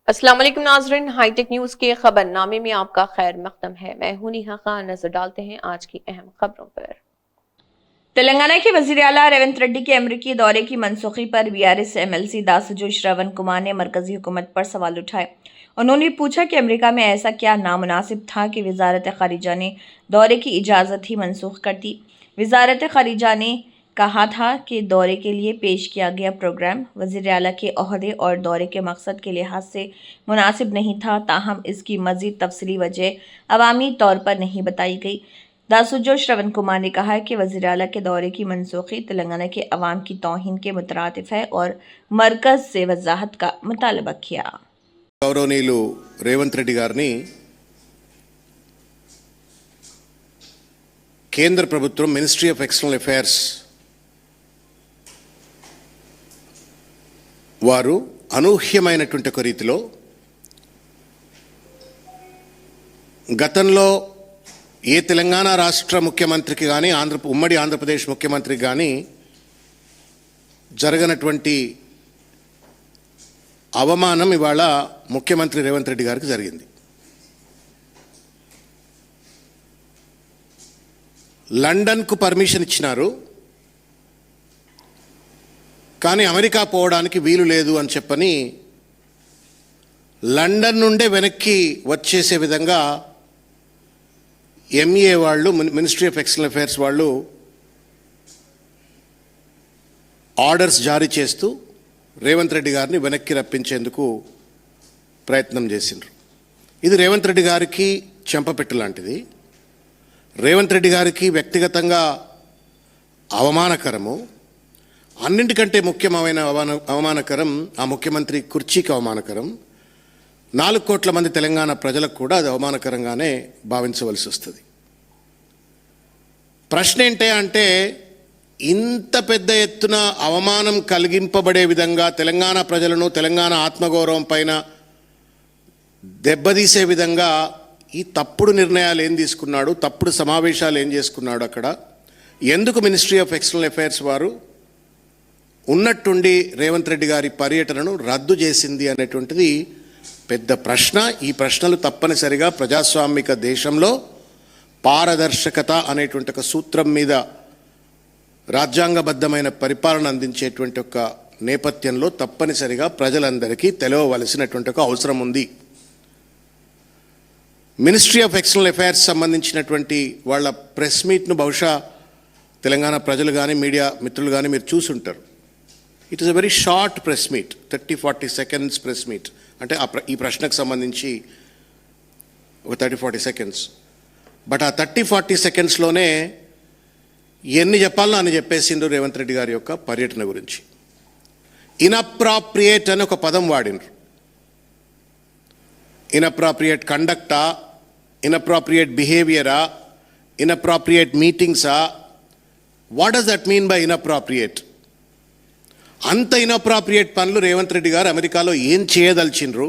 अस्सलाम वालेकुम नाज़रीन, हाईटेक न्यूज के खबरनामे में आपका खैर मकदम है। मैं हूं नेहा खान। नजर डालते हैं आज की अहम खबरों पर। तेलंगाना के वजीर आला रेवंत रेड्डी के अमेरिकी दौरे की मनसूखी पर वीआरएस एमएलसी दासुजो श्रवण कुमार ने मरकजी हुकूमत पर सवाल उठाए। उन्होंने पूछा कि अमेरिका में ऐसा क्या नामुनासिब था कि वजारत खारिजा ने दौरे की इजाज़त ही मनसूख कर दी। वजारत खारिजा ने कहा था कि दौरे के लिए पेश किया गया प्रोग्राम वज़ीर आला के ओहदे और दौरे के मकसद के लिहाज से मुनासिब नहीं था, ताहम इसकी मज़ीद तफसीली वजह अवामी तौर पर नहीं बताई गई। दासुजो श्रवण कुमार ने कहा कि वज़ीर आला के दौरे की मनसूखी तेलंगाना के अवाम की तौहीन के मुतरादिफ है और मरकज़ से वजाहत का मुतालबा किया। गौरवनीयुलु रेवंत रेड्डी गारिनी केंद्र प्रभुत्వం मिनिस्ट्री ऑफ एक्सटर्नल अफेयर्स వారు అనూహ్యమైనటువంటి ఒక రీతిలో గతంలో ఏ తెలంగాణ రాష్ట్ర ముఖ్యమంత్రికి కానీ ఉమ్మడి ఆంధ్రప్రదేశ్ ముఖ్యమంత్రికి కానీ జరగనటువంటి అవమానం ఇవాళ ముఖ్యమంత్రి రేవంత్ రెడ్డి గారికి జరిగింది. లండన్కు పర్మిషన్ ఇచ్చినారు, కానీ అమెరికా పోవడానికి వీలు లేదు అని చెప్పని లండన్ నుండే వెనక్కి వచ్చేసే విధంగా ఎంఏ వాళ్ళు, మినిస్ట్రీ ఆఫ్ ఎక్స్టర్నల్ అఫేర్స్ వాళ్ళు ఆర్డర్స్ జారీ చేస్తూ రేవంత్ రెడ్డి గారిని వెనక్కి రప్పించేందుకు ప్రయత్నం చేసిండ్రు. ఇది రేవంత్ రెడ్డి గారికి చెంపపెట్టు లాంటిది. రేవంత్ రెడ్డి గారికి వ్యక్తిగతంగా అవమానకరము. అన్నింటికంటే ముఖ్యమైన అవమానకరం ఆ ముఖ్యమంత్రి కుర్చీకి అవమానకరం. 4 కోట్ల మంది తెలంగాణ ప్రజలకు కూడా అది అవమానకరంగానే భావించవలసి వస్తుంది. ప్రశ్న ఏంటి అంటే, ఇంత పెద్ద ఎత్తున అవమానం కలిగింపబడే విధంగా తెలంగాణ ప్రజలను, తెలంగాణ ఆత్మగౌరవం పైన దెబ్బతీసే విధంగా ఈ తప్పుడు నిర్ణయాలు ఏం తీసుకున్నాడు, తప్పుడు సమావేశాలు ఏం చేసుకున్నాడు, అక్కడ ఎందుకు మినిస్ట్రీ ఆఫ్ ఎక్స్టర్నల్ అఫేర్స్ వారు ఉన్నట్టుండి రేవంత్ రెడ్డి గారి పర్యటనను రద్దు చేసింది అనేటువంటిది పెద్ద ప్రశ్న. ఈ ప్రశ్నలు తప్పనిసరిగా ప్రజాస్వామిక దేశంలో పారదర్శకత అనేటువంటి ఒక సూత్రం మీద రాజ్యాంగబద్ధమైన పరిపాలన అందించేటువంటి ఒక నేపథ్యంలో తప్పనిసరిగా ప్రజలందరికీ తెలవవలసినటువంటి ఒక అవసరం ఉంది. మినిస్ట్రీ ఆఫ్ ఎక్స్టర్నల్ అఫేర్స్ సంబంధించినటువంటి వాళ్ళ ప్రెస్ మీట్ను బహుశా తెలంగాణ ప్రజలు కానీ మీడియా మిత్రులు కానీ మీరు చూసుంటారు. It is a very short press meet, 30-40 seconds press meet. అంటే ఈ ప్రశ్నకు సంబంధించి ఒక 30-40 సెకండ్స్. బట్ ఆ 30-40 సెకండ్స్లోనే ఎన్ని చెప్పాలో అని చెప్పేసిండ్రు రేవంత్ రెడ్డి గారి యొక్క పర్యటన గురించి. ఇన్అప్రాప్రియేట్ అని ఒక పదం వాడినరు. ఇన్అప్రాప్రియేట్ కండక్టా, ఇన్అప్రాప్రియేట్ బిహేవియరా, ఇన్అప్రాప్రియేట్ మీటింగ్సా? What does that mean by inappropriate? అంత ఇన్అప్రాప్రియేట్ పనులు రేవంత్ రెడ్డి గారు అమెరికాలో ఏం చేయదలిచిండ్రు,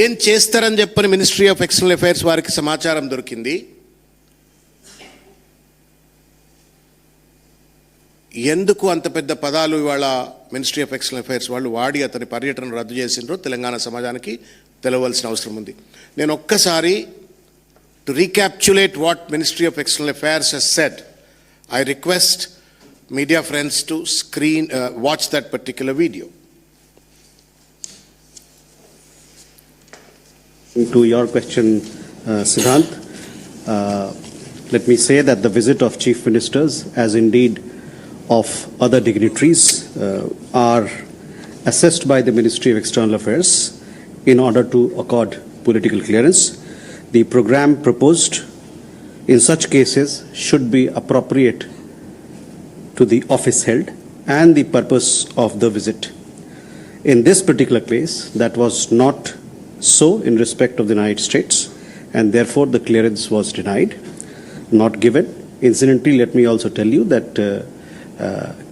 ఏం చేస్తారని చెప్పని మినిస్ట్రీ ఆఫ్ ఎక్స్టర్నల్ అఫేర్స్ వారికి సమాచారం దొరికింది. ఎందుకు అంత పెద్ద పదాలు ఇవాళ మినిస్ట్రీ ఆఫ్ ఎక్స్టర్నల్ అఫేర్స్ వాళ్ళు వాడి అతని పర్యటన రద్దు చేసిండ్రో తెలంగాణ సమాజానికి తెలవలసిన అవసరం ఉంది. నేను ఒక్కసారి to recapitulate what ministry of external affairs has said, I request media friends to watch that particular video. To your question, Siddhant, let me say that the visit of chief ministers, as indeed of other dignitaries, are assessed by the Ministry of External Affairs in order to accord political clearance. The program proposed in such cases should be appropriate to the office held and the purpose of the visit. In this particular case, that was not so in respect of the United States, and therefore the clearance was denied, not given. Incidentally, let me also tell you that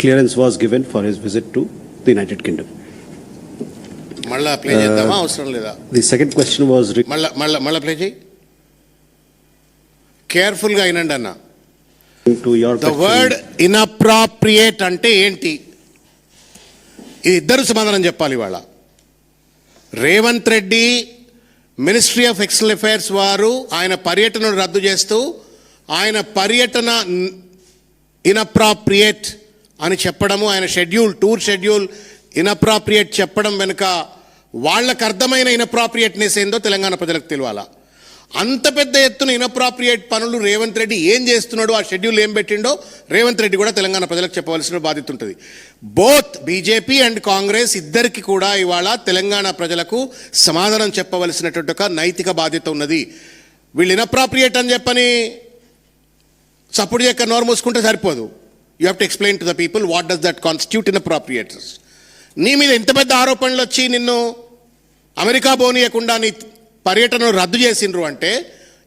clearance was given for his visit to the United Kingdom. The second question was careful ga inandi anna. To your the word inappropriate ante enti ఇది ఇద్దరు సమాధానం చెప్పాలి. ఇవాళ Revanth Reddy ministry of external affairs వారు ఆయన పర్యటనను రద్దు చేస్తూ ఆయన పర్యటన ఇన్అప్రాప్రియేట్ అని చెప్పడము, ఆయన టూర్ షెడ్యూల్ ఇన్అప్రాప్రియేట్ చెప్పడం వెనుక వాళ్ళకు అర్థమైన ఇన్అప్రాప్రియేట్నెస్ ఏందో తెలంగాణ ప్రజలకు తెలియాలా. అంత పెద్ద ఎత్తున ఇన్అప్రాప్రియేట్ పనులు రేవంత్ రెడ్డి ఏం చేస్తున్నాడో, ఆ షెడ్యూల్ ఏం పెట్టిండో రేవంత్ రెడ్డి కూడా తెలంగాణ ప్రజలకు చెప్పవలసిన బాధ్యత ఉంటుంది. బోత్ బీజేపీ అండ్ కాంగ్రెస్ ఇద్దరికి కూడా ఇవాళ తెలంగాణ ప్రజలకు సమాధానం చెప్పవలసినటువంటి ఒక నైతిక బాధ్యత ఉన్నది. వీళ్ళు ఇన్అప్రాప్రియేట్ అని చెప్పని సపోర్ట్ చేయక నోరు మూసుకుంటే సరిపోదు. You have to explain to the people what does that constitute inappropriate. నీ మీద ఎంత పెద్ద ఆరోపణలు వచ్చి నిన్ను అమెరికా పోనీయకుండా నీ పర్యటనను రద్దు చేసిండ్రు అంటే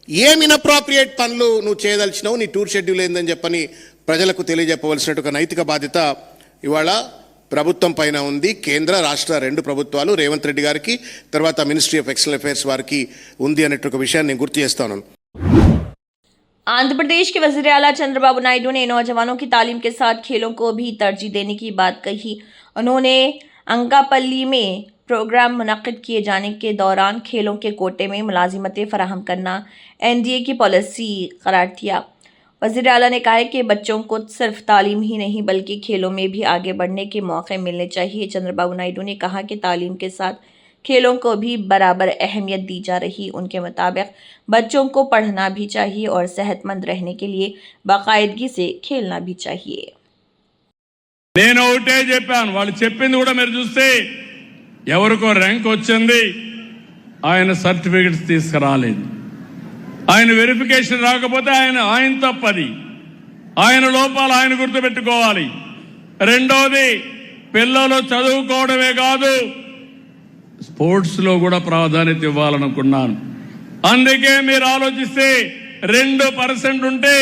ఏం ఇన్అప్రాప్రియేట్ పనులు నువ్వు చేయదలిచినావు, నీ టూర్ షెడ్యూల్ ఏందని చెప్పని ప్రజలకు తెలియజెప్పవలసినట్టు ఒక నైతిక బాధ్యత ఇవాళ ప్రభుత్వం పైన ఉంది. కేంద్ర రాష్ట్ర రెండు ప్రభుత్వాలు, రేవంత్ రెడ్డి గారికి తర్వాత మినిస్ట్రీ ఆఫ్ ఎక్స్టర్నల్ అఫైర్స్ వారికి ఉంది అనేటువంటి ఒక విషయాన్ని నేను గుర్తు చేస్తాను. आंध्र प्रदेश के वज़ीर आला चंद्रबाबू नायडू ने नौजवानों की तालीम के साथ खेलों को भी तरजीह देने की बात कही। उन्होंने अंकापल्ली में प्रोग्राम मुनक्किद किए जाने के दौरान खेलों के कोटे में मुलाजिमतें फराहम करना एनडीए की पॉलिसी करार दिया। वज़ीर आला ने कहा कि बच्चों को सिर्फ तालीम ही नहीं बल्कि खेलों में भी आगे बढ़ने के मौके मिलने चाहिए। चंद्रबाबू नायडू ने कहा कि तालीम के साथ खेलों को भी बराबर अहमियत दी जा रही। उनके मुताबिक बच्चों को पढ़ना भी चाहिए और सेहतमंद रहने के लिए बाकायदगी से खेलना भी चाहिए। నేను ఒకటే చెప్పాను, వాళ్ళు చెప్పింది కూడా మీరు చూస్తే ఎవరికో ర్యాంక్ వచ్చింది, ఆయన సర్టిఫికెట్స్ తీసుకురాలేదు, ఆయన వెరిఫికేషన్ రాకపోతే ఆయన తప్పది, ఆయన లోపాలు ఆయన గుర్తుపెట్టుకోవాలి. రెండోది, పిల్లలు చదువుకోవడమే కాదు స్పోర్ట్స్లో కూడా ప్రాధాన్యత ఇవ్వాలనుకున్నాను. అందుకే మీరు ఆలోచిస్తే 2% ఉంటే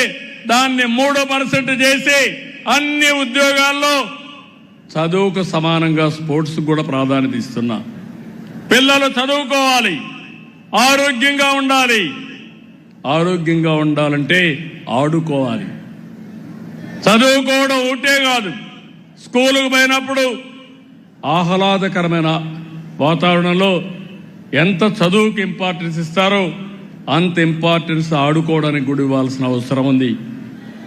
దాన్ని 3% చేసి అన్ని ఉద్యోగాల్లో చదువుకు సమానంగా స్పోర్ట్స్ కూడా ప్రాధాన్యత ఇస్తున్నా. పిల్లలు చదువుకోవాలి, ఆరోగ్యంగా ఉండాలి. ఆరోగ్యంగా ఉండాలంటే ఆడుకోవాలి. చదువుకోవడం ఒకటే కాదు, స్కూలుకు పోయినప్పుడు ఆహ్లాదకరమైన వాతావరణంలో ఎంత చదువుకి ఇంపార్టెన్స్ ఇస్తారో అంత ఇంపార్టెన్స్ ఆడుకోవడానికి కూడా ఇవ్వాల్సిన అవసరం ఉంది.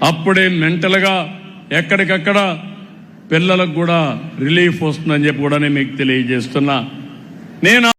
అప్పుడే మెంటల్గా ఎక్కడికక్కడ పిల్లలకు కూడా రిలీఫ్ వస్తుందని చెప్పి కూడా నేను మీకు తెలియజేస్తున్నా. నేను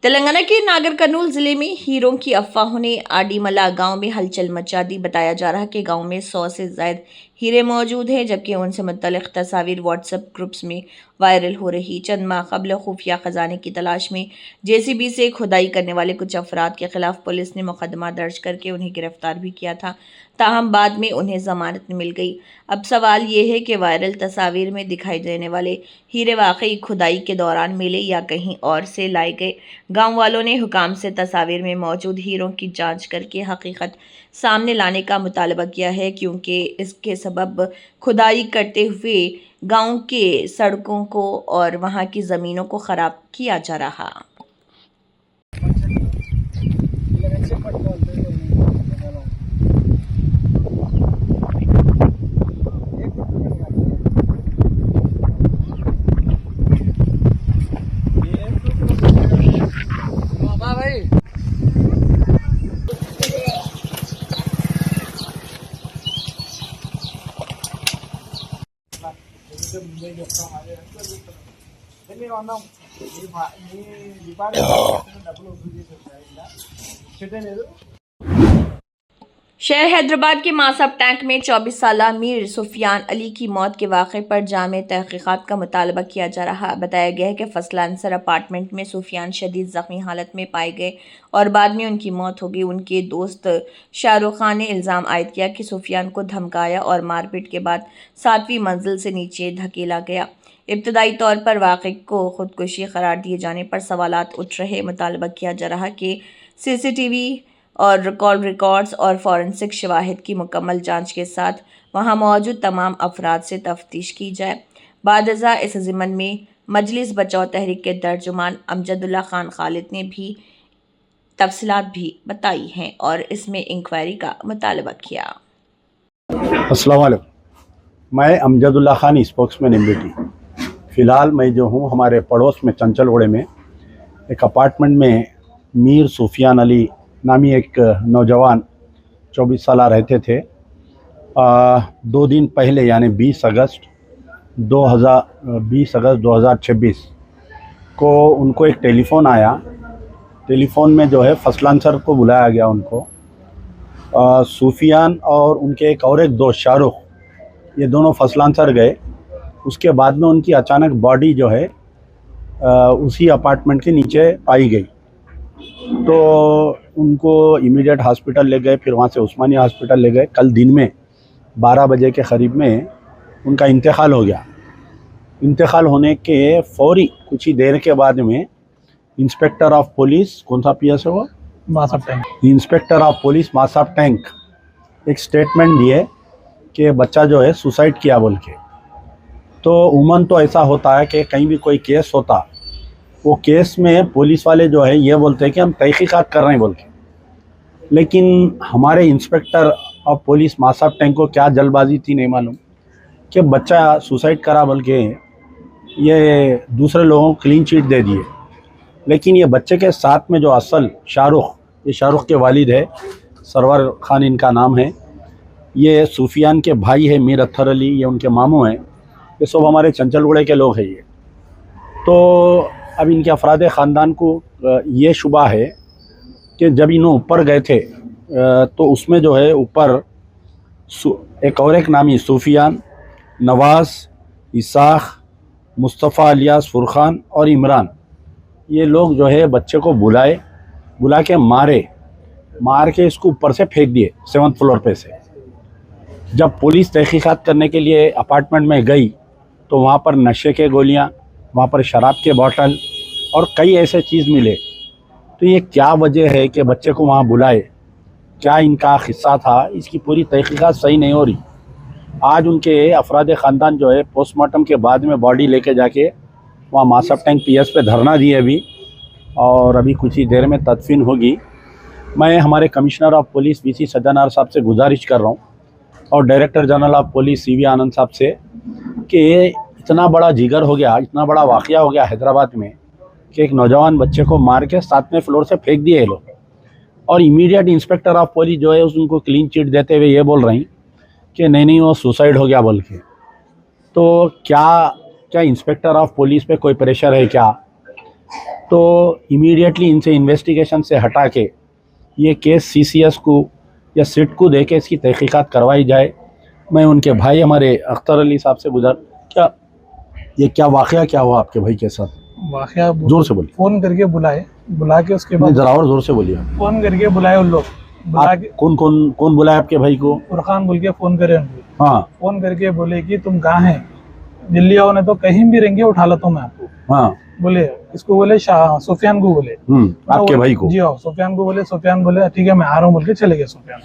तेलंगाना के नागर कर्नूल जिले में हीरों की अफवाहों ने आडीमला गांव में हलचल मचा दी। बताया जा रहा है कि गांव में 100 से ज्यादा हीरे मौजूद हैं, जबकि उनसे मुतल्लिक तस्वीर व्हाट्सएप ग्रुप्स में वायरल हो रही। चंद माह कबल खुफिया खजाने की तलाश में जेसीबी से खुदाई करने वाले कुछ अफराद के खिलाफ पुलिस ने मुकदमा दर्ज करके उन्हें गिरफ्तार भी किया था, ताहम बाद में उन्हें जमानत मिल गई। अब सवाल ये है कि वायरल तस्वीर में दिखाई देने वाले हीरे वाकई खुदाई के दौरान मिले या कहीं और से लाए गए। गांव वालों ने हुकाम से तस्वीर में मौजूद हीरों की जांच करके हकीकत सामने लाने का मुतालबा किया है, क्योंकि इसके सबब खुदाई करते हुए गांव के सड़कों को और वहां की ज़मीनों को ख़राब किया जा रहा। शहर हैदराबाद के मासब टैंक में 24 साला मीर सुफियान अली की मौत के वाक़े पर जामे तहक़ीक़ात का मुतालबा किया जा रहा। बताया गया है कि फसला अंसर अपार्टमेंट में सुफियान शदीद ज़ख्मी हालत में पाए गए और बाद में उनकी मौत हो गई। उनके दोस्त शाहरुख खान ने इल्ज़ाम आयद किया कि सुफियान को धमकाया और मारपीट के बाद 7वीं मंजिल से नीचे धकेला गया। इब्तदाई तौर पर वाक़े को खुदकुशी करार दिए जाने पर सवालात उठ रहे। मुतालबा किया जा रहा कि सीसीटीवी और कॉल रिकॉर्ड्स और फॉरेंसिक शवाहिद की मुकम्मल जांच के साथ वहां मौजूद तमाम अफराद से तफ्तीश की जाए। बादजा इस ज़िमन में मजलिस बचाओ तहरीक के तर्जुमान अमजदुल्ला खान खालिद ने भी तफसीलात भी बताई हैं और इसमें इंक्वायरी का मुतालबा किया। अस्सलाम वालेकुम, मैं अमजदुल्ला खान, स्पोक्समैन एमबीटी। फ़िलहाल मैं जो हूँ हमारे पड़ोस में चंचलगढ़ में एक अपार्टमेंट में मीर सुफियान अली नामी एक नौजवान 24 साल रहते थे। 2 दिन पहले यानी 20 अगस्त 2026 को उनको एक टेलीफ़ोन आया। टेलीफ़ोन में जो है फसलान सर को बुलाया गया उनको। सूफियान और उनके एक दोस्त शाहरुख, ये दोनों फसलान सर गए। उसके बाद में उनकी अचानक बॉडी जो है उसी अपार्टमेंट के नीचे पाई गई। तो उनको इमीडिएट हॉस्पिटल ले गए, फिर वहाँ से उस्मानिया हॉस्पिटल ले गए। कल दिन में 12 बजे के करीब में उनका इंतकाल हो गया। इंतकाल होने के फौरी कुछ ही देर के बाद में इंस्पेक्टर ऑफ पुलिस, कौन सा पीएस है वो, Masab Tank, inspector of police Masab Tank एक स्टेटमेंट दिए कि बच्चा जो है सुसाइड किया बोल के। तो उमन तो ऐसा होता है कि कहीं भी कोई केस होता, वो केस में पुलिस वाले जो है ये बोलते हैं कि हम तहकीकात कर रहे हैं बोल के। लेकिन हमारे inspector of police Masab tank को क्या जल्दबाजी थी नहीं मालूम कि बच्चा सुसाइड करा बोल के ये दूसरे लोगों को क्लीन चिट दे दिए। लेकिन ये बच्चे के साथ में जो असल शाहरुख, ये शाहरुख के वालिद है, सरवर खान इनका नाम है। ये सूफियान के भाई है मीर अत्थर अली, ये उनके मामू हैं। ये सब हमारे चंचलगढ़ के लोग हैं ये। तो अब इनके अफराद ख़ानदान को ये शुबा है कि जब इन्हों ऊपर गए थे तो उसमें जो है ऊपर एक नामी सूफियान, नवाज़, इसाख, मुस्तफ़ा अलियास फुरखान और इमरान, ये लोग जो है बच्चे को बुला के मार के इसको ऊपर से फेंक दिए 7th फ्लोर पे से। जब पुलिस तहकीकात करने के लिए अपार्टमेंट में गई तो वहाँ पर नशे के गोलियाँ, वहाँ पर शराब के बॉटल और कई ऐसे चीज़ मिले। तो ये क्या वजह है कि बच्चे को वहाँ बुलाए, क्या इनका हिस्सा था, इसकी पूरी तहकीकात सही नहीं हो रही। आज उनके अफराद ख़ानदान जो है पोस्टमार्टम के बाद में बॉडी लेके जाके वहाँ मासाब टैंक पीएस पे धरना दिए अभी, और अभी कुछ ही देर में तदफीन होगी। मैं हमारे commissioner of police V C Sajjanar साहब से गुजारिश कर रहा हूँ और director general of police C V Anand साहब से कि इतना बड़ा जिगर हो गया, इतना बड़ा वाक़या हो गया हैदराबाद में कि एक नौजवान बच्चे को मार के 7वें फ्लोर से फेंक दिए लोग, और इमीडिएट इंस्पेक्टर ऑफ पुलिस जो है उनको क्लीन चिट देते हुए ये बोल रही कि नहीं वो सुसाइड हो गया बोल के। तो क्या इंस्पेक्टर ऑफ पुलिस पे कोई प्रेशर है क्या? तो इमीडिएटली इनसे इन्वेस्टिगेशन से हटा के ये केस सीसीएस को या सिट को दे के इसकी तहकीकात करवाई जाए। मैं उनके भाई हमारे अख्तर अली साहब से क्या वाक़या क्या हुआ आपके भाई के साथ? वाक़या जोर से बोलिए। फ़ोन करके बुला के उसके बाद जरा और जोर से बोलिए। फ़ोन करके बुलाए उन लोग, बुला के कौन बुलाया आपके भाई को? फुरखान बोल के फ़ोन करे उनको। हाँ। फ़ोन करके बोले कि तुम कहाँ हैं, दिल्ली आओ, नहीं तो कहीं भी रहेंगे उठा लेता हूँ मैं आपको। हाँ। बोले इसको, बोले सुफियान को बोले, आपके भाई को? जी हाँ, सुफियान को बोले। सुफियान बोले ठीक है मैं आ रहा हूँ बोल के चले गए सुफियान।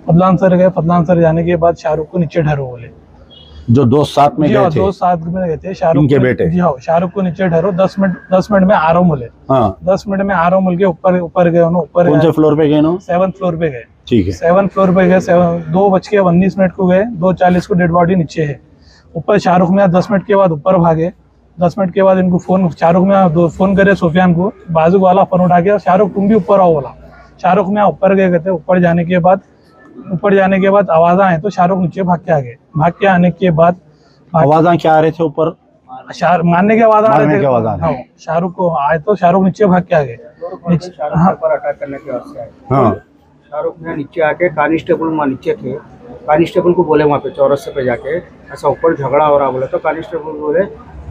फदलान सर गए, फदलान सर जाने के बाद शाहरुख को नीचे ठहरो बोले। जो दोस्त साथ में गए थे? दोस्त साथ में गए थे शाहरुख के बेटे। जी हाँ, शाहरुख को नीचे ठहरो, 10 मिनट में आ रहा हूँ बोले। हाँ। 10 मिनट में आ रहा हूँ बोल के ऊपर गए। ऊपर कौन से फ्लोर पे गए ना? 7th फ्लोर पे गए। ठीक है। 7th फ्लोर पे गए। 2:19 को गए, 2:40 को डेड बॉडी नीचे है। ऊपर शाहरुख में 10 मिनट के बाद ऊपर भागे। 10 मिनट के बाद इनको शाहरुख में फोन करे सुफियान को, बाजू वाला फोन उठा के शाहरुख तुम भी ऊपर आओ बोला। शाहरुख में ऊपर गए थे। ऊपर जाने के बाद आवाज़ आए तो शाहरुख नीचे भाग के आ गए। भाग के आने के बाद आवाज़ क्या आ रहे थे ऊपर? मारने के आवाज़ आ रहे थे। हाँ। शाहरुख को आए तो शाहरुख नीचे भाग के आ गए। पर अटैक करने के वास्ते आए। हाँ। शाहरुख ने नीचे आके कांस्टेबल वहाँ नीचे थे, कांस्टेबल को बोले वहाँ पे चौरस्ते पे जाके ऐसा ऊपर झगड़ा हो रहा बोले। तो कांस्टेबल बोले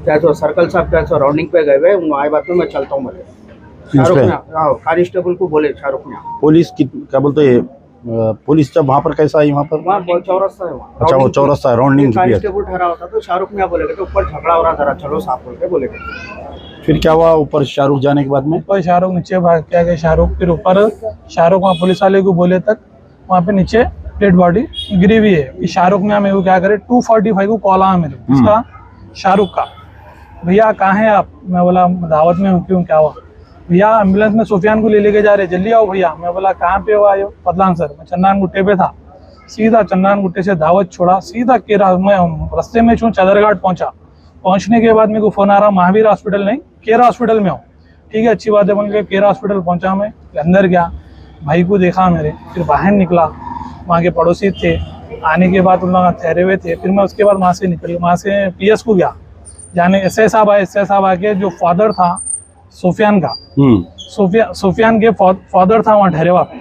क्या तो सर्कल साहब क्या राउंडिंग पे गए हुए, आए बात में मैं चलता हूँ बोले। शाहरुख ने कांस्टेबल को बोले, शाहरुख ने पुलिस की क्या बोलते हैं, पुलिस जब वहाँ पर कैसा आई? वहाँ पर चौरस्ता है वहाँ। अच्छा, वो चौरस्ता है, राउंडिंग की कांस्टेबल ठहरा होता तो शाहरुख ने बोले कि ऊपर झगड़ा हो रहा, जरा चलो साफ बोल के बोले। फिर क्या हुआ ऊपर शाहरुख जाने के बाद में? ऊपर शाहरुख नीचे भाग के आ गए। फिर ऊपर शाहरुख वहाँ पुलिस वाले को बोले तक वहाँ पे नीचे डेड बॉडी गिरी हुई है कि शाहरुख ने मेरे को क्या करे, 2:45 को कॉल आया मेरे को, इसका शाहरुख का, भैया कहाँ हैं आप? मैं बोला दावत में हूँ। क्यों, क्या हुआ? भैया एम्बुलेंस में सुफियान को लेके जा रहे, जल्दी आओ भैया। मैं बोला कहाँ पे हो आए हो? फदलान सर। मैं चंदन गुट्टे पे था। सीधा चंदन गुट्टे से दावत छोड़ा, सीधा केरा मैं रास्ते में छूँ, चदरघाट पहुँचा। पहुंचने के बाद मेरे को फोन आ रहा महावीर हॉस्पिटल नहीं केयर हॉस्पिटल में हूँ। ठीक है, अच्छी बात है बोल के केयर हॉस्पिटल पहुंचा, मैं अंदर गया, भाई को देखा मेरे, फिर बाहर निकला, वहाँ के पड़ोसी थे, आने के बाद उन लोग ठहरे हुए थे। फिर मैं उसके बाद वहाँ से निकल, वहाँ से पीएस को गया, जाने एसआई साहब आए, एसआई साहब आके जो फादर था सुफियान का, सुफियान के फादर था वहाँ ठहरे हुआ पे,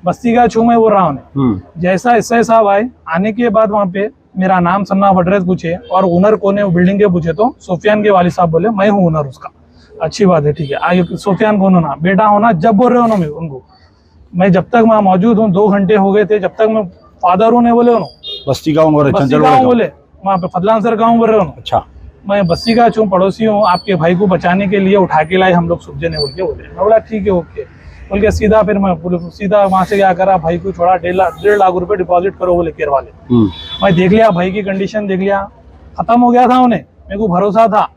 बस्ती का छू मैं बोल रहा हूँ। जैसा एसआई साहब आए, आने के बाद वहाँ पे मेरा नाम सन्ना एड्रेस पूछे और ओनर कौन है वो बिल्डिंग के पूछे, तो सुफियान के वालिद साहब बोले मैं हूँ ओनर उसका। अच्छी बात है, ठीक है, आगे सुफियान कौन होना बेटा होना, जब बोल रहे हो ना मैं उनको, मैं जब तक वहाँ मौजूद हूँ 2 घंटे हो गए थे, जब तक मैं फादर हूँ नहीं बोले उन्होंने, बस्ती गाँव बोले वहाँ पे फदलान सर गाँव बोल रहे हो। अच्छा, मैं बस्ती का छूँ, पड़ोसी हूँ, आपके भाई को बचाने के लिए उठा के लाए हम लोग सुबह ने बोल के बोले। मैं बोला ठीक है ओके बोल के सीधा, फिर मैं सीधा वहाँ से क्या करा, भाई को छोड़ा, 1.5 लाख रुपए डिपॉजिट करो बोले केयर वाले। मैं देख लिया भाई की कंडीशन, देख लिया खत्म हो गया था उन्हें, मेरे को भरोसा था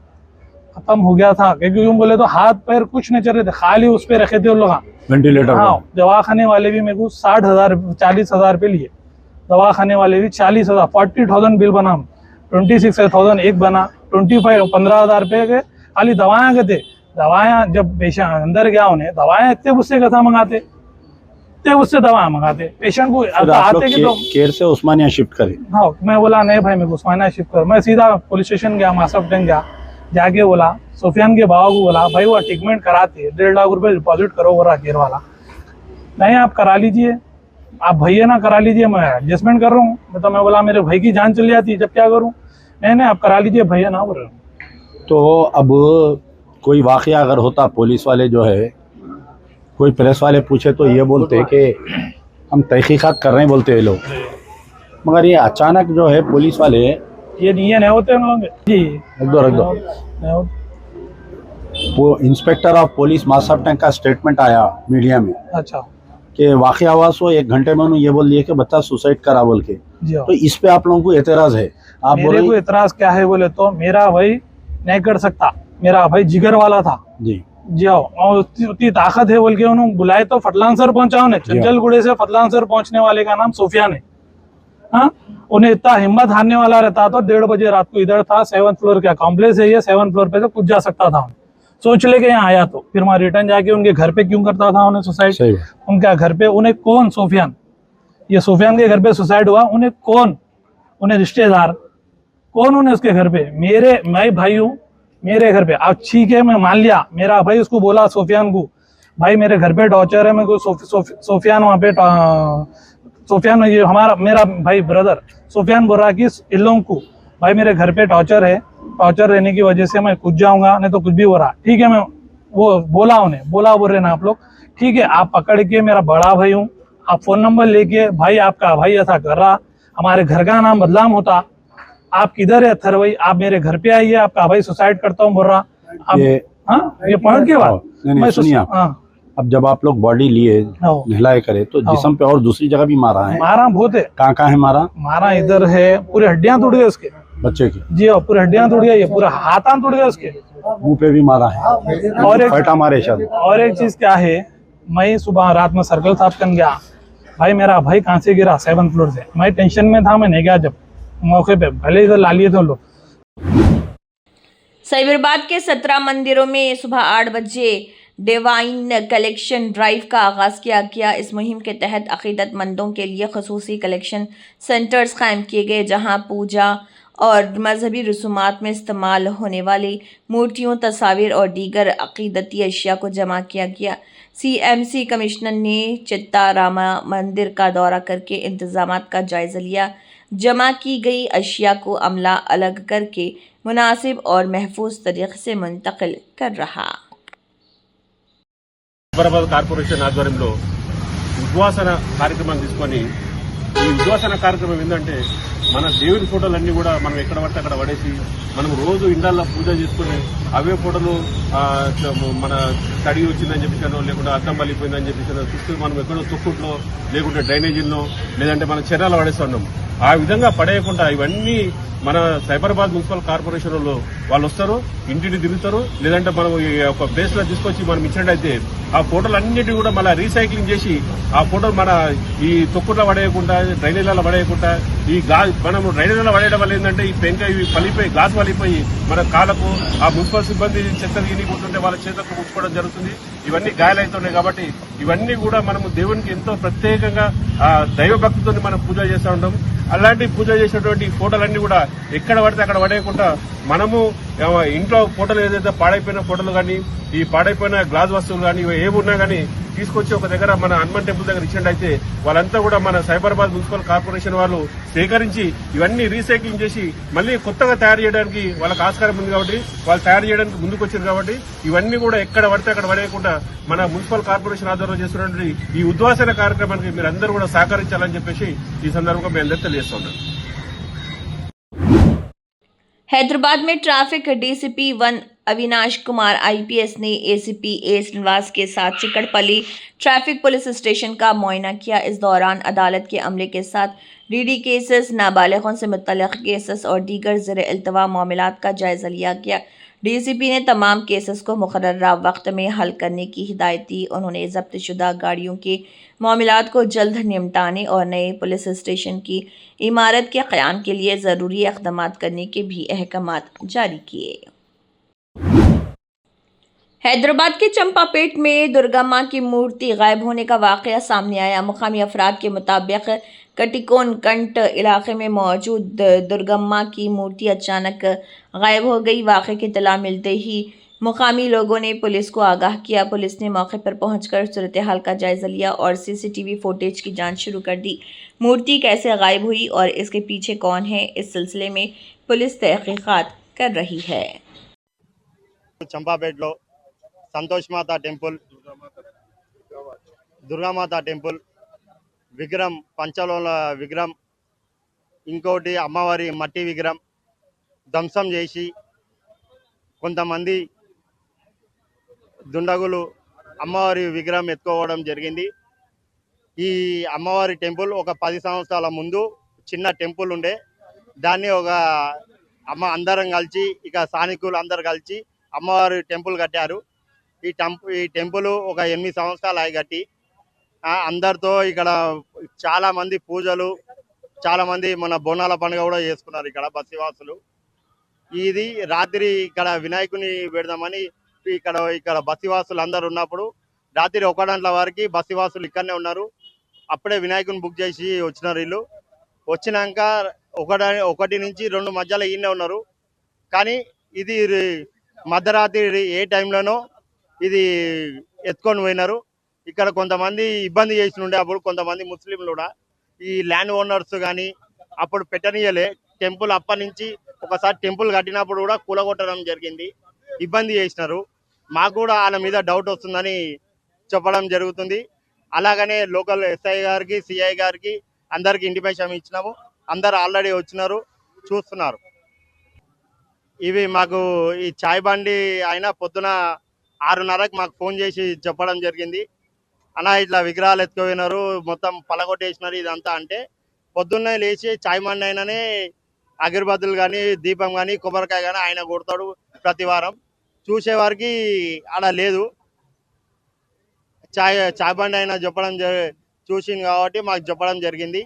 खत्म हो गया था, क्योंकि यूँ बोले तो हाथ पैर कुछ नहीं चल रहे थे, खाली उस पे रखे थे उन लोग वेंटिलेटर। हाँ, दवाखाने वाले भी मेरे को 40,000 रुपये लिए, दवाखाने वाले भी 40,000, 40,000 बिल बना, 26,000 एक बना, 15,000 रुपये के खाली दवाएं के थे। दवाएं जब पेशेंट अंदर गया उन्हें दवाएं इतने गुस्से कथा मंगाते, इतने गुस्से दवाएं मंगाते पेशेंट को आते कि तो केयर से उस्मानिया शिफ्ट करे। हाँ, मैं बोला नहीं भाई मेरे को उस्मानिया शिफ्ट कर, मैं सीधा पुलिस स्टेशन गया, मासफ टैंक गया, जाके बोला सुफियान के बाबा को बोला भाई वो ट्रीटमेंट कराते 1.5 लाख रुपए डिपॉजिट करो बोला केयर वाला। नहीं आप करा लीजिए, आप भैया ना करा लीजिए, मैं एडजस्टमेंट कर रहा हूँ। तो मैं बोला मेरे भाई की जान चली जाती जब क्या करूँ, नहीं आप करा लीजिए भैया ना बोल रहे। तो अब कोई वाकया अगर होता, पुलिस वाले जो है, कोई प्रेस वाले पूछे तो ये बोलते कि हम तहकीकात कर रहे हैं बोलते हैं लोग, मगर ये अचानक जो है पुलिस वाले ये नहीं होते जी, रख दो वो inspector of police Masab tank का स्टेटमेंट आया मीडिया में। अच्छा, कि वाकया हुआ सो 1 घंटे में उन्होंने ये बोल दिया कि बच्चा सुसाइड करा बोल के, तो इस पे आप लोगों को एतराज है? आप मेरे को एतराज क्या है बोले तो मेरा भाई नहीं कर सकता, मेरा भाई जिगर वाला था जी और उतनी ताकत है बोल के उन्होंने बुलाए तो फटलान सर पहुंचा उन्हें, चंचलगुड़े से फटलान सर पहुंचने वाले का नाम सुफियान है। हाँ, उन्हें इतना हिम्मत हारने वाला रहता तो 1:30 बजे रात को इधर था, 7th फ्लोर का कॉम्प्लेक्स है ये, 7th फ्लोर पे से कूद जा सकता था। सोच लेके यहाँ आया तो फिर वहाँ रिटर्न जाके उनके घर पे क्यों करता था उन्हें सुसाइड, उनका घर पे उन्हें कौन, सुफियान, ये सुफियान के घर पे सुसाइड हुआ, उन्हें कौन, उन्हें रिश्तेदार कौन, उन्हें उसके घर पे, मैं भाई हूँ मेरे घर पे। अब ठीक है मैं मान लिया, मेरा भाई उसको बोला सुफियान को भाई मेरे घर पे टॉर्चर है, मेरे को सुफियान वहाँ पे सुफियान ये हमारा मेरा भाई ब्रदर सुफियान बोल रहा कि इन लोगों को भाई मेरे घर पे टॉर्चर है, टॉर्चर रहने की वजह से मैं कूद जाऊंगा, नहीं तो कुछ भी हो रहा। ठीक है, मैं वो बोला उन्हें, बोला बोल रहे ना आप लोग, ठीक है आप पकड़ के, मेरा बड़ा भाई हूँ, आप फोन नंबर लेके भाई आपका भाई ऐसा कर रहा, हमारे घर का नाम बदनाम होता, आप किधर है थरवई, आप मेरे घर पे आइए, आपका भाई सुसाइड करता हूँ बोल रहा। ये पॉइंट के बाद मैं सुनिए, अब जब आप लोग बॉडी लिए नहलाए करे तो जिस्म पे और दूसरी जगह भी मारा है? मारा बहुत है। कहाँ है मारा इधर है, पूरी हड्डियां टूट गई उसके बच्चे की जी, और पूरी हड्डियां टूट गई, पूरा हाथ टूट गया उसके, मुंह पे भी मारा है और एक फटा मारे शायद। और एक चीज क्या है, मैं सुबह रात में सर्कल साफ कर गया, भाई मेरा भाई कहाँ से गिरा 7th फ्लोर से, मैं टेंशन में था, मैं नहीं गया जब मौके पे, भले इधर ला लिए थे लोग। साइबराबाद के 17 मंदिरों में सुबह 8 बजे डिवाइन कलेक्शन ड्राइव का आगाज़ किया गया। इस मुहिम के तहत अक़ीदतमंदों के लिए ख़ुसूसी कलेक्शन सेंटर्स कायम किए गए, जहां पूजा और मजहबी रसूमात में इस्तेमाल होने वाली मूर्तियों, तस्वीर और दीगर अक़ीदती अशिया को जमा किया गया। CMC कमिश्नर ने चित्तारामा मंदिर का दौरा करके इंतज़ामात का जायज़ा लिया। जमा की गई अशिया को अमला अलग करके मुनासिब और महफूज तरीक़े से मुंतकिल कर रहा। సైబరాబాద్ కార్పొరేషన్ ఆధ్వర్యంలో ఉద్వాసన కార్యక్రమం తీసుకొని, ఈ ఉద్వాసన కార్యక్రమం ఏంటంటే మన దేవుని ఫోటోలన్నీ కూడా మనం ఎక్కడ పడితే అక్కడ పడేసి మనం రోజు ఇండాల్లో పూజ చేసుకుని అవే ఫోటోలు మన తడి వచ్చిందని చెప్పేసానో లేకుంటే అద్దం పలిపోయిందని చెప్పేసానో చుట్టూ మనం ఎక్కడో తొక్కుట్లో లేకుంటే డ్రైనేజీల్లో లేదంటే మన చర్యలు పడేస్తున్నాం. ఆ విధంగా పడేయకుండా ఇవన్నీ మన సైబరాబాద్ మున్సిపల్ కార్పొరేషన్ వాళ్ళు వస్తారు, ఇంటిని తిరుగుతారు, లేదంటే మనం ఒక ప్లేస్ లో తీసుకొచ్చి మనం ఇచ్చినట్టయితే ఆ ఫోటోలు అన్నిటి కూడా మళ్ళీ రీసైక్లింగ్ చేసి ఆ ఫోటోలు మన ఈ తొక్కుట్లో పడేయకుండా, డ్రైనేజీలలో పడేయకుండా, ఈ మనము రైడర్లో పడేయడం వల్ల ఏంటంటే ఈ పెంక ఇవి పలిపోయి గ్లాస్ పలిపోయి మన కాళ్ళకు ఆ మున్సిపల్ సిబ్బంది చెత్త పోతుంటే వాళ్ళ చేతులకు ముచ్చుకోవడం జరుగుతుంది. ఇవన్నీ గాయాలవుతున్నాయి. కాబట్టి ఇవన్నీ కూడా మనము దేవునికి ఎంతో ప్రత్యేకంగా దైవభక్తితో మనం పూజ చేస్తూ ఉంటాం. అలాంటి పూజ చేసినటువంటి ఫోటోలన్నీ కూడా ఎక్కడ పడితే అక్కడ పడేయకుండా మనము ఇంట్లో ఫోటోలు ఏదైతే పాడైపోయిన ఫోటోలు కానీ ఈ పాడైపోయిన గ్లాస్ వస్తువులు కానీ ఏమున్నా కానీ తీసుకొచ్చి ఒక దగ్గర మన హనుమాన్ టెంపుల్ దగ్గర ఇచ్చినట్టయితే వాళ్ళంతా కూడా మన సైబరాబాద్ మున్సిపల్ కార్పొరేషన్ వాళ్ళు సేకరించి ఇవన్నీ రీసైక్లింగ్ చేసి మళ్ళీ కొత్తగా తయారు చేయడానికి వాళ్ళకి ఆస్కారం ఉంది. కాబట్టి వాళ్ళు తయారు చేయడానికి ముందుకు వచ్చారు. కాబట్టి ఇవన్నీ కూడా ఎక్కడ పడితే అక్కడ పడేయకుండా మన మున్సిపల్ కార్పొరేషన్ ఆధ్వర్యంలో చేస్తున్నటువంటి ఈ ఉద్వాసన కార్యక్రమానికి మీరు అందరూ కూడా సహకరించాలని చెప్పేసి ఈ సందర్భంగా మేము అందరూ తెలియజేస్తున్నాం. हैदराबाद में traffic DCP 1 Avinash Kumar IPS ने एसीपी ए श्रीनिवास के साथ चिकड़पल्ली ट्रैफिक पुलिस स्टेशन का मुआयना किया। इस दौरान अदालत के अमले के साथ डीडी केसेस, नाबालिगों से मुतल्लिक़ केसेस और दीगर ज़ेर-ए-इल्तिवा मामलात का जायज़ा लिया गया। डीसीपी ने तमाम केसेस को मुक़र्ररा वक्त में हल करने की हिदायत दी। उन्होंने ज़ब्तशुदा गाड़ियों के मामलात को जल्द निपटाने और नए पुलिस स्टेशन की इमारत के क़याम के लिए ज़रूरी इक़दामात करने के भी अहकामात जारी किए। हैदराबाद के चंपापेट में दुर्गा मां की मूर्ति गायब होने का वाक़या सामने आया। मुकामी अफराद के मुताबिक कटिकोन कंट इलाके में मौजूद दुर्गा मां की मूर्ति अचानक गायब हो गई। वाक़े की इत्तला मिलते ही मुकामी लोगों ने पुलिस को आगाह किया। पुलिस ने मौके पर पहुंचकर सूरत हाल का जायज़ा लिया और सीसीटीवी फुटेज की जांच शुरू कर दी। मूर्ति कैसे गायब हुई और इसके पीछे कौन है, इस सिलसिले में पुलिस तहक़ीक़ात कर रही है। చంపాపేటలో సంతోష్ మాత టెంపుల్, దుర్గామాత టెంపుల్ విగ్రహం, పంచలోల విగ్రహం, ఇంకోటి అమ్మవారి మట్టి విగ్రహం ధ్వంసం చేసి కొంతమంది దుండగులు అమ్మవారి విగ్రహం ఎత్తుకోవడం జరిగింది. ఈ అమ్మవారి టెంపుల్ ఒక 10 సంవత్సరాల ముందు చిన్న టెంపుల్ ఉండే, దాన్ని ఒక అందరం కలిసి ఇక స్థానికులు అందరు కలిసి అమ్మవారి టెంపుల్ కట్టారు. ఈ టెంపుల్ ఒక 8 సంవత్సరాలు అయి కట్టి అందరితో ఇక్కడ చాలా మంది పూజలు, చాలా మంది మన బోనాల పండుగ కూడా చేసుకున్నారు ఇక్కడ బస్తివాసులు. ఇది రాత్రి ఇక్కడ వినాయకుని పెడదామని ఇక్కడ బస్తివాసులు అందరు ఉన్నప్పుడు రాత్రి 1 గంటల వరకు బస్తివాసులు ఇక్కడనే ఉన్నారు. అప్పుడే వినాయకుని బుక్ చేసి వచ్చినారు. వీళ్ళు వచ్చినాక 1 నుంచి 2 మధ్యలో ఈయనే ఉన్నారు. కానీ ఇది మధ్యరాత్రి ఏ టైంలోనో ఇది ఎత్తుకొని పోయినారు. ఇక్కడ కొంతమంది ఇబ్బంది చేసి ఉండే, అప్పుడు కొంతమంది ముస్లింలు కూడా ఈ ల్యాండ్ ఓనర్స్ కానీ అప్పుడు పెట్టనీయలే టెంపుల్. అప్పటి నుంచి ఒకసారి టెంపుల్ కట్టినప్పుడు కూడా కూలగొట్టడం జరిగింది, ఇబ్బంది చేసినారు. మాకు కూడా వాళ్ళ మీద డౌట్ వస్తుందని చెప్పడం జరుగుతుంది. అలాగనే లోకల్ ఎస్ఐ గారికి, సిఐ గారికి అందరికి ఇంటిమేషన్ ఇచ్చినాము. అందరు ఆల్రెడీ వచ్చినారు, చూస్తున్నారు. ఇవి మాకు ఈ చాయ్ బండి అయినా పొద్దున 6:30కి మాకు ఫోన్ చేసి చెప్పడం జరిగింది. అలా ఇట్లా విగ్రహాలు ఎత్తుకుపోయినారు, మొత్తం పలగొట్టేసినారు ఇదంతా. అంటే పొద్దున్నే లేచి చాయ్ బండి అయిననే అగరబత్తులు కానీ, దీపం కానీ, కొబ్బరికాయ కానీ ఆయన కొడతాడు ప్రతి వారం. చూసేవారికి అలా లేదు. చాయ్ బండి అయినా చెప్పడం చూసింది కాబట్టి మాకు చెప్పడం జరిగింది.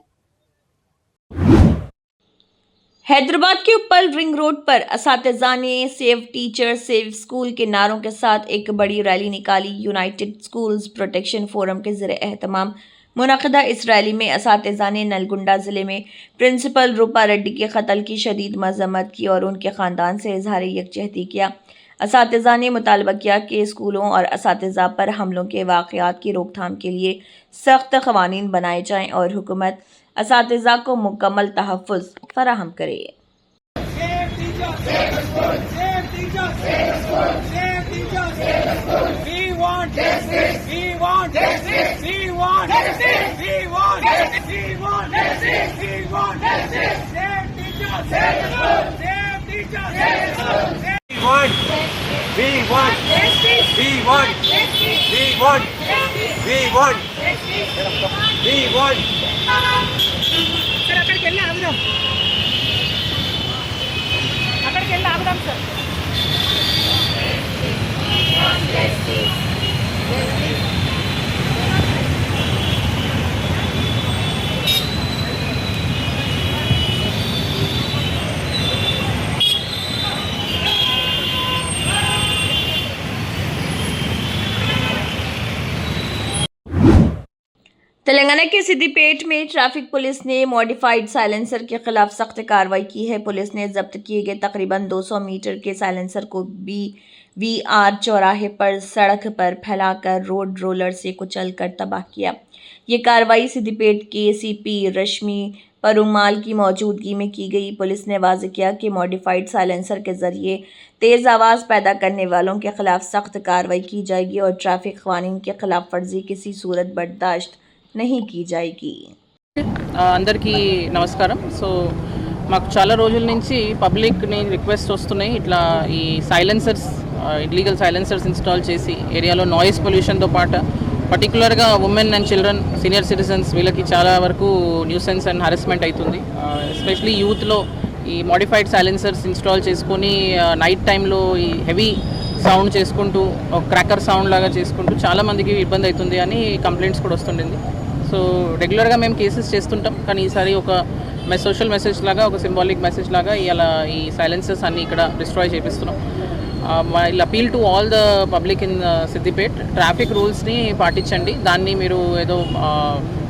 हैदराबाद के उपल रिंग रोड पर असातिज़ा ने सेव टीचर सेव स्कूल के नारों के साथ एक बड़ी रैली निकाली। यूनाइटेड स्कूल्स प्रोटेक्शन फोरम के ज़रिए एहतमाम मुनक़दा इस रैली में असातिज़ा ने नलगुंडा ज़िले में प्रिंसिपल रूपा रेड्डी के कत्ल की शदीद मज़म्मत की और उनके ख़ानदान से इजहार यकजहती किया। असातिज़ा ने मुतालबा किया कि स्कूलों और असातिज़ा पर हमलों के वाक़यात की रोकथाम के लिए सख्त क़वानीन बनाए जाएँ और हुकूमत असातिज़ा को मुकम्मल तहफ़्फ़ुज़ फराहम करे। అక్కడికి ఆగుదాం సార్. तेलंगाना के सिद्दीपेट में ट्रैफिक पुलिस ने मॉडिफाइड साइलेंसर के खिलाफ सख्त कार्रवाई की है। पुलिस ने जब्त किए गए तकरीबन 200 मीटर के साइलेंसर को BVR चौराहे पर सड़क पर फैलाकर रोड रोलर से कुचलकर तबाह किया। ये कार्रवाई सिद्दीपेट के CP रश्मि परुमाल की मौजूदगी में की गई। पुलिस ने वाज़ेह किया कि मॉडिफाइड साइलेंसर के जरिए तेज़ आवाज़ पैदा करने वालों के खिलाफ सख्त कार्रवाई की जाएगी और ट्रैफिक क़वानीन के खिलाफ वर्जी किसी सूरत बर्दाश्त नहीं की जाएगी। అందరికీ నమస్కారం. సో మాకు చాలా రోజుల నుంచి పబ్లిక్ని రిక్వెస్ట్ వస్తున్నాయి, ఇట్లా ఈ సైలెన్సర్స్ ఇల్లీగల్ సైలెన్సర్స్ ఇన్స్టాల్ చేసి ఏరియాలో నాయిస్ పొల్యూషన్తో పాటు పర్టికులర్గా women and children, senior citizens వీళ్ళకి చాలా వరకు న్యూసెన్స్ అండ్ హరాస్మెంట్ అవుతుంది. ఎస్పెషలీ యూత్లో ఈ మోడిఫైడ్ సైలెన్సర్స్ ఇన్స్టాల్ చేసుకొని నైట్ టైంలో ఈ హెవీ సౌండ్ చేసుకుంటూ ఒక క్రాకర్ సౌండ్ లాగా చేసుకుంటూ చాలామందికి ఇబ్బంది అవుతుంది అని కంప్లైంట్స్ కూడా వస్తుండింది. సో రెగ్యులర్గా మేము కేసెస్ చేస్తుంటాం, కానీ ఈసారి ఒక సోషల్ మెసేజ్ లాగా, ఒక సింబాలిక్ మెసేజ్ లాగా ఇలా ఈ సైలెన్సర్స్ అన్నీ ఇక్కడ డిస్ట్రాయ్ చేపిస్తున్నాం. I'll appeal to all the public in Siddipet, traffic రూల్స్ని పాటించండి. దాన్ని మీరు ఏదో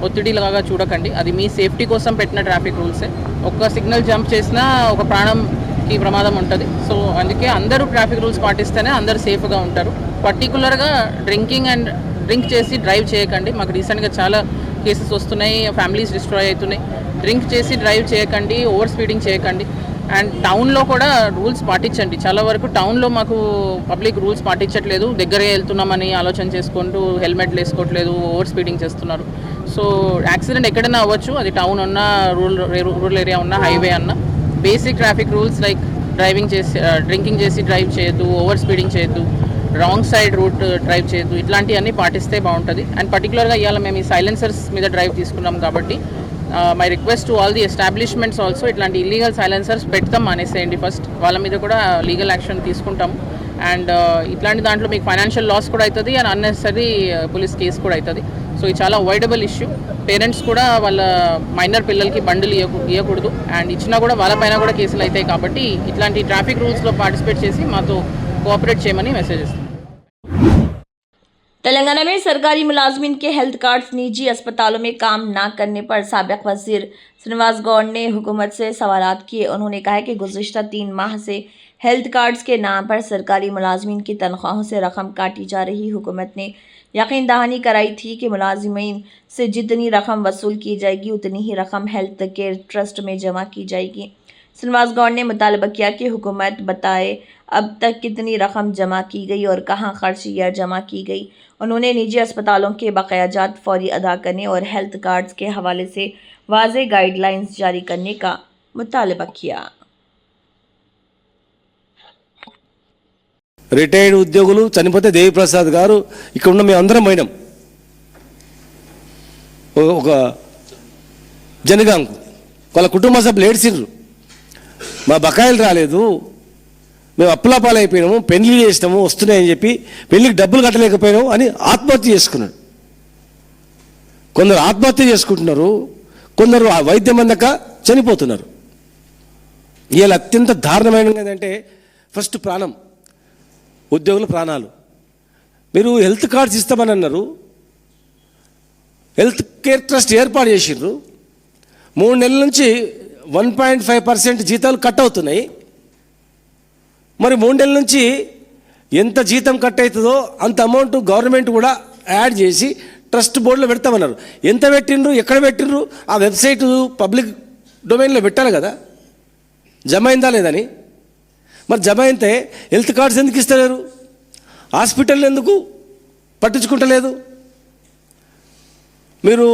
ఒత్తిడిలాగా చూడకండి. అది మీ సేఫ్టీ కోసం పెట్టిన ట్రాఫిక్ రూల్సే. ఒక్క సిగ్నల్ జంప్ చేసినా ఒక ప్రాణంకి ప్రమాదం ఉంటుంది. సో అందుకే అందరూ ట్రాఫిక్ రూల్స్ పాటిస్తేనే అందరూ సేఫ్గా ఉంటారు. పర్టికులర్గా డ్రింక్ చేసి డ్రైవ్ చేయకండి. మాకు రీసెంట్గా చాలా కేసెస్ వస్తున్నాయి, ఫ్యామిలీస్ డిస్ట్రాయ్ అవుతున్నాయి. డ్రింక్ చేసి డ్రైవ్ చేయకండి, ఓవర్ స్పీడింగ్ చేయకండి. అండ్ టౌన్లో కూడా రూల్స్ పాటించండి. చాలా వరకు టౌన్లో మాకు పబ్లిక్ రూల్స్ పాటించట్లేదు, దగ్గరే వెళ్తున్నామని ఆలోచన చేసుకుంటూ హెల్మెట్లు వేసుకోవట్లేదు, ఓవర్ స్పీడింగ్ చేస్తున్నారు. సో యాక్సిడెంట్ ఎక్కడైనా అవ్వచ్చు, అది టౌన్ ఉన్నా, రూరల్ ఏరియా ఉన్నా, హైవే అన్నా. Basic traffic rules like drinking చేసి డ్రైవ్ చేయొద్దు, ఓవర్ స్పీడింగ్ చేయొద్దు, రాంగ్ సైడ్ రూట్ డ్రైవ్ చేయొద్దు, ఇట్లాంటివన్నీ పాటిస్తే బాగుంటుంది. అండ్ పర్టికులర్గా ఇవాళ మేము ఈ సైలెన్సర్స్ మీద డ్రైవ్ తీసుకున్నాం కాబట్టి my request to all the establishments also, ఇట్లాంటి ఇల్లీగల్ సైలెన్సర్స్ పెడతాం అనేసేయండి. ఫస్ట్ వాళ్ళ మీద కూడా లీగల్ యాక్షన్ తీసుకుంటాము. అండ్ ఇట్లాంటి దాంట్లో మీకు ఫైనాన్షియల్ లాస్ కూడా అవుతుంది అండ్ అన్నెసరీ పోలీస్ కేసు కూడా అవుతుంది. సో ఇది చాలా అవాయిడబుల్ ఇష్యూ. పేరెంట్స్ కూడా వాళ్ళ మైనర్ పిల్లలకి బండ్లు ఇవ్వకూడదు, అండ్ ఇచ్చినా కూడా వాళ్ళపైన కూడా కేసులు అవుతాయి. కాబట్టి ఇట్లాంటి ట్రాఫిక్ రూల్స్లో పార్టిసిపేట్ చేసి మాతో కోఆపరేట్ చేయమని మెసేజ్ ఇస్తాం. तेलंगाना में सरकारी मुलाजमीन के हेल्थ कार्ड्स निजी अस्पतालों में काम न करने पर साबिक वजीर श्रीनिवास गौड़ ने हुकूमत से सवालात किए। उन्होंने कहा कि गुज़िश्ता 3 माह से हेल्थ कार्ड्स के नाम पर सरकारी मुलाजमीन की तनख्वाहों से रकम काटी जा रही। हुकूमत ने यकीन दहानी कराई थी कि मुलाजमीन से जितनी रकम वसूल की जाएगी उतनी ही रकम हेल्थ केयर ट्रस्ट में जमा की जाएगी। श्रीनिवास गौड़ ने मुतालबा किया कि हुकूमत बताए अब तक कितनी रकम जमा की गई और कहाँ खर्च या जमा की गई। उन्होंने निजी अस्पतालों के बकायाजात फौरी अदा करने और हेल्थ कार्ड्स के हवाले से वाज़ेह गाइडलाइंस जारी करने का मुतालबा किया। రిటైర్డ్ ఉద్యోగులు చనిపోతే దేవిప్రసాద్ గారు ఇక్కడ ఉన్న మేము అందరం పోయినాం. ఒక జనగాంకు వాళ్ళ కుటుంబ సభ్యులు ఏడ్చిండ్రు, మా బకాయిలు రాలేదు, మేము అప్పులాపాలైపోయినాము, పెళ్లి చేసినాము వస్తున్నాయని చెప్పి పెళ్లికి డబ్బులు కట్టలేకపోయినాము అని ఆత్మహత్య చేసుకున్నాడు. కొందరు ఆత్మహత్య చేసుకుంటున్నారు, కొందరు వైద్యం అందక చనిపోతున్నారు. ఇవాళ అత్యంత దారుణమైన ఏంటంటే ఫస్ట్ ప్రాణం, ఉద్యోగుల ప్రాణాలు. మీరు హెల్త్ కార్డ్స్ ఇస్తామని అన్నారు, హెల్త్ కేర్ ట్రస్ట్ ఏర్పాటు చేసిండ్రు. 3 నెలల నుంచి 1.5% జీతాలు కట్ అవుతున్నాయి. మరి 3 నెలల నుంచి ఎంత జీతం కట్ అవుతుందో అంత అమౌంట్ గవర్నమెంట్ కూడా యాడ్ చేసి ట్రస్ట్ బోర్డులో పెడతామన్నారు. ఎంత పెట్టిండ్రు, ఎక్కడ పెట్టిండ్రు, ఆ వెబ్సైట్ పబ్లిక్ డొమైన్లో పెట్టాలి కదా, జమ అయిందా లేదని. మరి జమ అయితే హెల్త్ కార్డ్స్ ఎందుకు ఇస్తలేరు, హాస్పిటల్ ఎందుకు పట్టించుకుంటలేదు. మీరు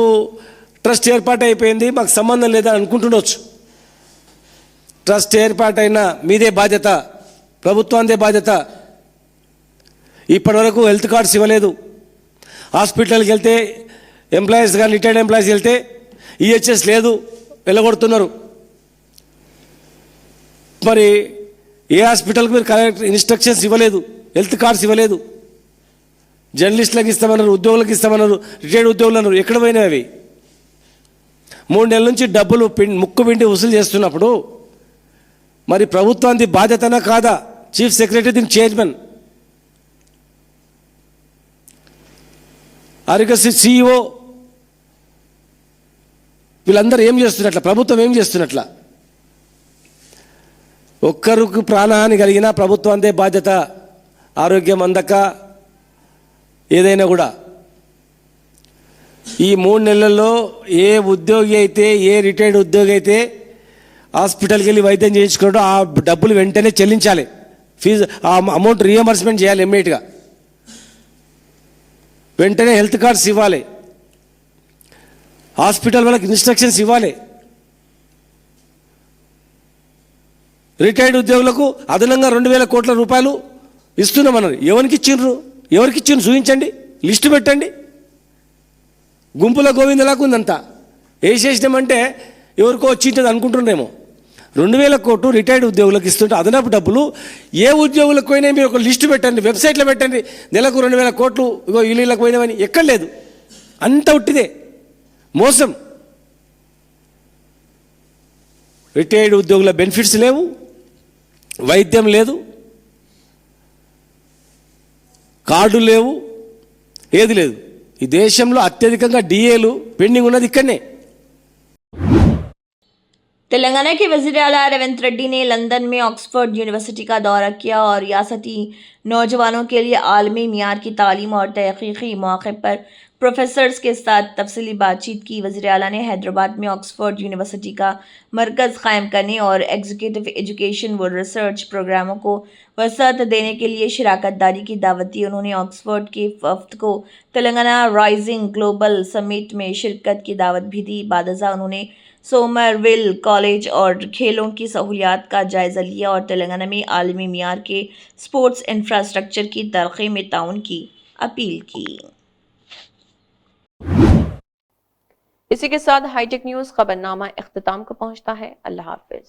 ట్రస్ట్ ఏర్పాటు అయిపోయింది మాకు సంబంధం లేదని అనుకుంటుండొచ్చు. ట్రస్ట్ ఏర్పాటైనా మీదే బాధ్యత, ప్రభుత్వాందే బాధ్యత. ఇప్పటి వరకు హెల్త్ కార్డ్స్ ఇవ్వలేదు. హాస్పిటల్కి వెళ్తే ఎంప్లాయీస్ కానీ రిటైర్డ్ ఎంప్లాయీస్ వెళ్తే ఈహెచ్ఎస్ లేదు, వెళ్ళగొడుతున్నారు. మరి ఏ హాస్పిటల్కి మీరు కరెక్ట్ ఇన్స్ట్రక్షన్స్ ఇవ్వలేదు, హెల్త్ కార్డ్స్ ఇవ్వలేదు. జర్నలిస్టులకు ఇస్తామన్నారు, ఉద్యోగులకు ఇస్తామన్నారు, రిటైర్డ్ ఉద్యోగులు అన్నారు, ఎక్కడ పోయినాయి అవి? 3 నెలల నుంచి డబ్బులు ముక్కు పిండి వసూలు చేస్తున్నప్పుడు మరి ప్రభుత్వానికి బాధ్యతనా కాదా? చీఫ్ సెక్రటరీ దీనికి చైర్మన్, ఆరోగ్యశ్రీ CEO వీళ్ళందరూ ఏం చేస్తున్నట్ల, ప్రభుత్వం ఏం చేస్తున్నట్ల? ఒక్కరికి ప్రాణహాని కలిగినా ప్రభుత్వం అంతే బాధ్యత. ఆరోగ్యం అందక ఏదైనా కూడా ఈ 3 నెలల్లో ఏ ఉద్యోగి అయితే, ఏ రిటైర్డ్ ఉద్యోగి అయితే హాస్పిటల్కి వెళ్ళి వైద్యం చేయించుకోవడం ఆ డబ్బులు వెంటనే చెల్లించాలి. ఫీజు ఆ అమౌంట్ రీఎంబర్స్మెంట్ చేయాలి ఇమ్మీడియట్గా. వెంటనే హెల్త్ కార్డ్స్ ఇవ్వాలి. హాస్పిటల్ వాళ్ళకి ఇన్స్ట్రక్షన్స్ ఇవ్వాలి. రిటైర్డ్ ఉద్యోగులకు అదనంగా 2,000 కోట్ల రూపాయలు ఇస్తున్నామన్నారు. ఎవరికి ఇచ్చిండ్రు చూపించండి, లిస్టు పెట్టండి. గుంపుల గోవిందలాగా ఉందంతా. వేసేసినామంటే ఎవరికో వచ్చింటుంది అనుకుంటున్నారేమో. 2,000 కోట్లు రిటైర్డ్ ఉద్యోగులకు ఇస్తుంటే అదనపు డబ్బులు ఏ ఉద్యోగులకు పోయినా మీరు ఒక లిస్టు పెట్టండి, వెబ్సైట్లో పెట్టండి. నెలకు 2,000 కోట్లు ఇగో ఇళ్ళకి పోయినామని. ఎక్కడ లేదు, అంత ఉట్టిదే, మోసం. రిటైర్డ్ ఉద్యోగుల బెనిఫిట్స్ లేవు, వైద్యం లేదు, కార్డు లేవు, ఏది లేదు. ఈ దేశంలో అత్యధికంగా డిఏలు పెండింగ్ ఉన్నది ఇక్కడనే. तेलंगाना के वज़ीर आला रेवंत रेड्डी ने लंदन में ऑक्सफोर्ड यूनिवर्सिटी का दौरा किया और रियासती नौजवानों के लिए आलमी मियार की तालीम और तहकीकी मौके पर प्रोफेसर्स के साथ तफसीली बातचीत की। वज़ीर आला ने हैदराबाद में ऑक्सफोर्ड यूनिवर्सिटी का मरकज़ कायम करने और एग्जीक्यूटिव एजुकेशन व रिसर्च प्रोग्रामों को वसअत देने के लिए शिराकत दारी की दावत दी। उन्होंने ऑक्सफोर्ड के वफ्द को तेलंगाना राइजिंग ग्लोबल समिट में शिरकत की दावत भी दी। बादजा उन्होंने सोमरविल कॉलेज और खेलों की सहूलियात का जायज़ा लिया और तेलंगाना में आलमी मियार के स्पोर्ट्स इंफ्रास्ट्रक्चर की तरक्की में ताउन की अपील की। इसी के साथ हाईटेक न्यूज़ खबरनामा इख्तिताम को पहुंचता है। अल्लाह हाफिज।